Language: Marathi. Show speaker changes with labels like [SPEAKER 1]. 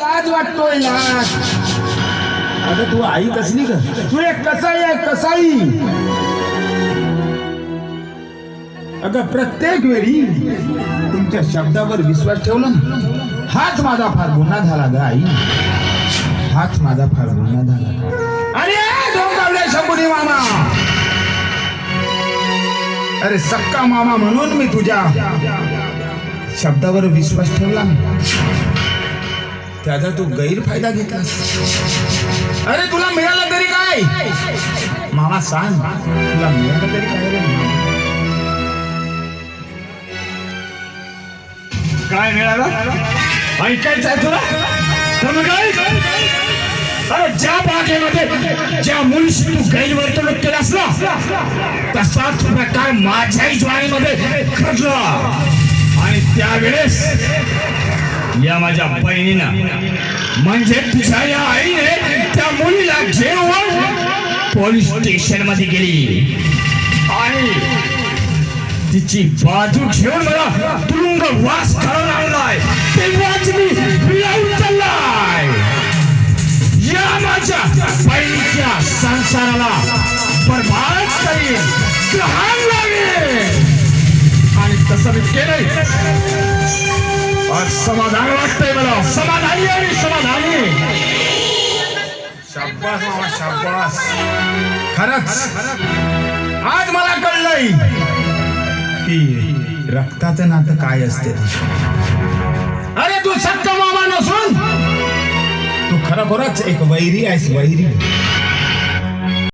[SPEAKER 1] लाज वाटतोय लाज.
[SPEAKER 2] अगं तू आई कसली का?
[SPEAKER 1] तू एक कसाई आहे कसाई. अगं प्रत्येक वेळी तुमच्या शब्दावर विश्वास ठेवला हाच माझा फार गुन्हा झाला ग आई. हाच माझा फार गुन्हा झाला. अरे डोंगावल्या शंभुनी मामा. अरे सक्का मामा म्हणून मी तुझ्या शब्दावर विश्वास ठेवला, त्याचा तू गैरफायदा घेतलास. अरे तुला मिळालं तरी काय मामा सांग, तुला मिळालं तरी काय रे?
[SPEAKER 2] काय मिळालं ऐकायचं आहे तुला? अरे ज्या बागेमध्ये ज्या मुलीशी तू गैरवर्तणूक केलास ना, तसाच प्रकार माझ्याही ज्वारीमध्ये घडला. आणि त्यावेळेस या माझ्या बहिणीनं म्हणजे तुझ्या या आईने त्या मुलीला घेऊन पोलीस स्टेशन मध्ये गेली आणि तिची बाजू घेऊन मला तुरुंगवास करायला आणलाय. तेव्हाच मी विलावून चाललाय. या माझ्या बहिणीच्या संसाराला बरबाद करीन, घाण लागेल. आणि तसं मी केलंय. आज समाधान वाटतंय मला, समाधानी आणि समाधानी.
[SPEAKER 1] शाबास मामा शाबास. खरंच आज मला कळलंय की रक्ताचं नातं काय असते. अरे तू सक्का मामा नसून तू खरोखरच एक वैरी आहेस, वैरी.